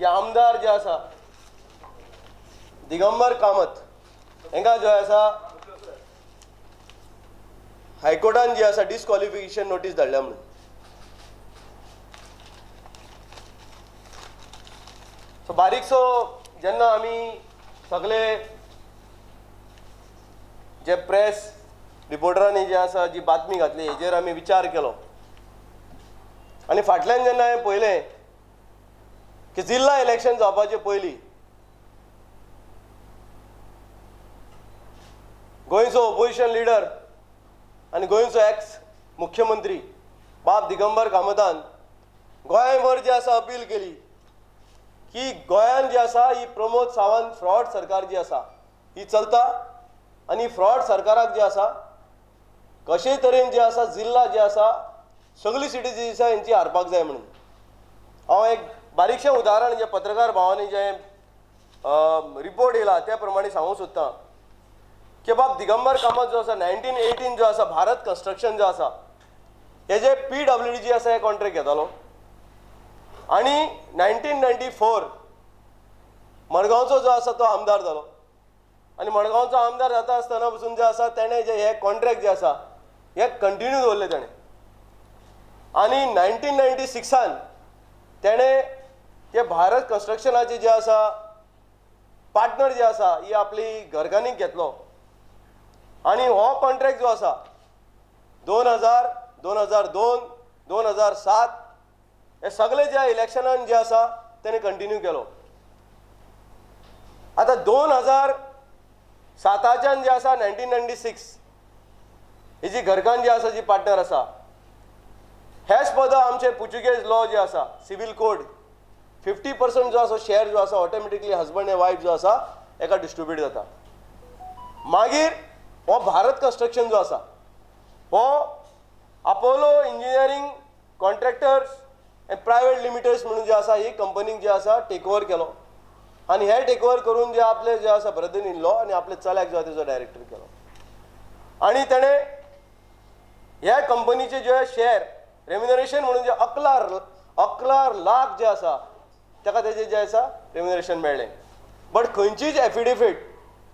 की आमदार जे आसा दिगंबर कामत हांकां जो आसा हायकोर्टान जी आसा डिस्क्वॉलिफिकेशन नोटीस धाडल्या म्हणून. सो बारीकसो जेन्ना आमी सगळे जे प्रेस रिपोर्टरांनी जी आसा जी बातमी घातली हेजेर आमी विचार केलो आनी फाटल्यान जेन्ना हांवें पळयलें की जिल्ला इलेक्शन जावपाचे पयलीं गोंयचो ओपोजिशन लिडर आनी गोंयचो एक्स मुख्यमंत्री बाब दिगंबर कामतान गोंयभर जी आसा अपील केली की गोंयान जी आसा ही प्रमोद सावंत फ्रॉड सरकार जी आसा ही चलता आनी फ्रॉड सरकाराक जी आसा कशे तरेन जी आसा जिल्ला जी आसा सगळी सिटी जी आसा हेंची हारपाक जाय म्हणून. हांव एक बारीकशें उदाहरण जे पत्रकार भावांनी जे रिपोर्ट येयला त्या प्रमाणे सांगूंक सोदतां की बाब दिगंबर कामत जो आसा 1918 जो आसा भारत कन्स्ट्रक्शन जो आसा हेजे PWD जी आसा हे कॉन्ट्रॅक्ट घेतालो आनी 1994 मडगांवचो जो आसा तो आमदार जालो आनी मडगांवचो आमदार जाता आसतना पसून जे आसा तेणें जे हे कॉन्ट्रॅक्ट जे आसा हे कंटिन्यू दवरले तेणें आनी 1996 तेणें ते भारत कन्स्ट्रक्शनाचे जे आसा पार्टनर जे आसा ही आपली घरकान्नीक घेतलो आनी हो कॉन्ट्रॅक्ट जो आसा 2000, 2002, 2007 हे सगळे ज्या इलेक्शनान जे आसा तेणें कंटिन्यू केलो. आतां 2007च्यान जे आसा 1996 ही जी घरकान्न जी आसा जी पार्टनर आसा हेच पद आमचे पुर्तुगेज लॉ जे आसा सिवील कोड 50% जो आसा शेअर जो आसा ऑटोमॅटिकली हजबंड एंड वायफ जो आसा एका डिस्ट्रीब्यूट जाता. मागीर हो भारत कन्स्ट्रक्शन जो आसा हो Apollo engineering contractors end private limiteds म्हणून जे आसा ही कंपनीक जे आसा टेक ओवर केलो आनी हे टेक ओवर करून जे आपले जे आसा ब्रदर इन लॉ आनी आपले चल्याक जो तेजो डायरेक्टर केलो आनी तेणें ह्या कंपनीचे जे शेअर रेम्युनरेशन म्हणून जे 11 लाख जे आसा ताका तेजे जे आसा रेम्युनरेशन मेळ्ळें. बट खंयचीच एफिडेविट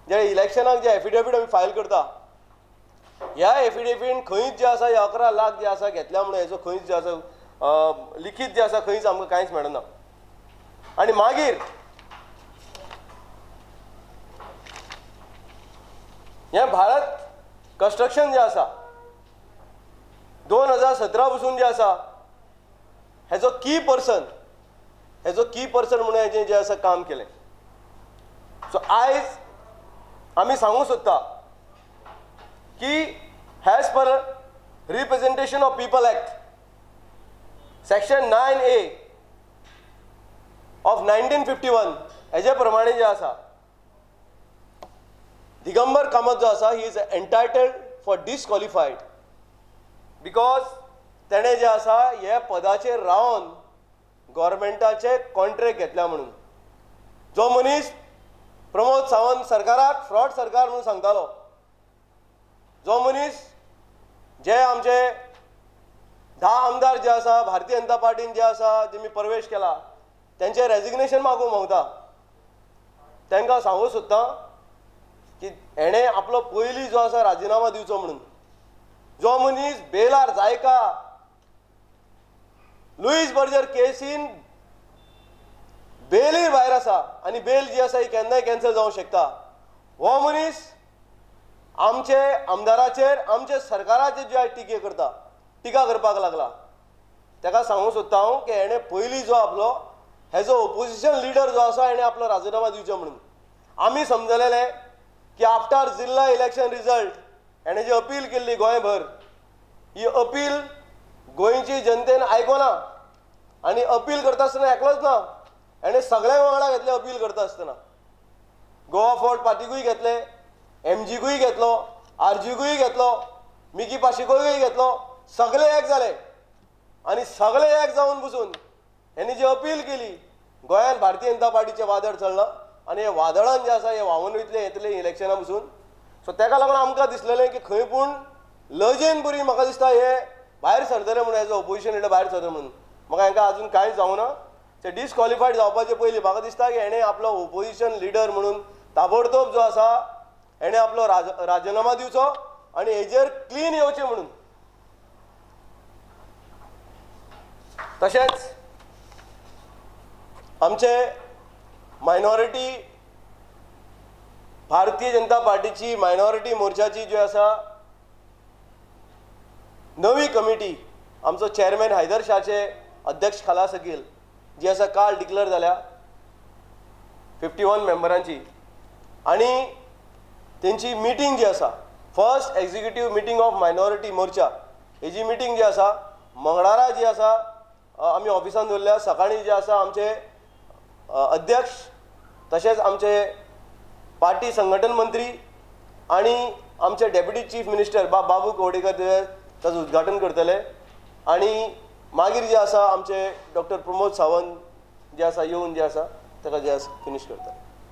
जे इलेक्शनाक जे एफिडेविट आमी फायल करता ह्या एफिडेविटीन खंयच जे आसा हे 11 लाख जे आसा घेतल्या म्हणून हेजो खंयच जे आसा लिखीत जे आसा खंयच आमकां कांयच मेळना. आनी मागीर हे भारत कन्स्ट्रक्शन जे आसा 2017 पासून जे आसा हेजो की पर्सन म्हणून हेजें जें आसा काम केलें. सो आयज आमी सांगूंक सोदता की as per representation of people act section 9A of 1951 हेजे प्रमाणे जे आसा दिगंबर कामत जो आसा ही इज एंटायटल्ड फॉर डिस्क्वॉलिफायड बिकॉज तेणें जे आसा हे पदाचेर रावन गव्हर्मेंटाचे कॉन्ट्रॅक्ट घेतल्या म्हणून. जो मनीस प्रमोद सावंत सरकाराक फ्रॉड सरकार म्हणून सांगतालो जो मनीस जे आमचे 10 आमदार जे आसा भारतीय जनता पार्टीन जे आसा जेमी प्रवेश केला तेंचे रेजिग्नेशन मागूंक मागता तांकां सांगूंक सोदता की हेणें आपलो पयलीं जो आसा राजिनामा दिवचो म्हणून. जो मनीस बेलार जायका लुईस बर्जर केसीन बेलीर भायर आसा आनी बेल जी आसा ही केन्नाय कॅन्सल जावंक शकता. हो मनीस आमचे आमदाराचेर आमचे सरकाराचेर जे टिका करपाक लागला. ताका सांगूंक सोदता हांव की हेणें पयलीं जो आपलो हेजो ओपोजिशन लिडर जो आसा हेणें आपलो राजिनामा दिवचो म्हणून. आमी समजलेले की आफ्टर जिल्ला इलेक्शन रिजल्ट हेणें जी अपील केल्ली गोंयभर ही अपील गोंयची जनतेन आयकोना आनी अपील करता आसतना एकलोच ना हेणें सगळ्या वांगडा घेतले अपील करता आसतना. गोवा फोर्ट पार्टीकूय घेतले MGकूय घेतलो RGकूय घेतलो मिकी पाशिकोय घेतलो सगळे एक जाले आनी सगळे एक जावन बसून हेणी जी अपील केली गोंयांत भारतीय जनता पार्टीचें वादळ चल्लां आनी हे वादळान जे आसा हे व्हांवून येतले इलेक्शना पसून. सो ताका लागून आमकां दिसलेलें की खंय पूण लजेन बरी म्हाका दिसता हे भायर सरतले म्हणून एज अ ओपोजिशन लिडर भायर सरतले म्हणून. म्हाका हांकां आजून कांयच जावना ते डिस्क्वॉलिफायड जावपाचे पयलीं म्हाका दिसता की हेणें आपलो ओपोजिशन लिडर म्हणून ताबडतोब जो आसा हेणें आपलो राजिनामा दिवचो आनी हेजेर क्लीन येवचें म्हणून. तशेंच आमचे मायनॉरिटी भारतीय जनता पार्टीची मायनॉरिटी मोर्चाची जी आसा नवी कमिटी आमचो चेअरमॅन हैदर शाहचे अध्यक्ष खाला सकयल जी आसा काल डिक्लेअर जाल्या 51 मेंबरांची आनी तेंची मिटींग जी आसा first executive meeting of minority Morcha हेजी मिटींग जी आसा मंगळारा जी आसा आमी ऑफिसान दवरल्या. सकाळीं जे आसा आमचे अध्यक्ष तशेंच आमचे पार्टी संघटन मंत्री आनी आमचे डेप्युटी चीफ मिनिस्टर बाबू कवडेकर ताचें उद्घाटन करतले आनी मागीर जे आसा आमचे डॉक्टर प्रमोद सावंत जे आसा येवन जे आसा ताका जे आसा फिनिश करतले.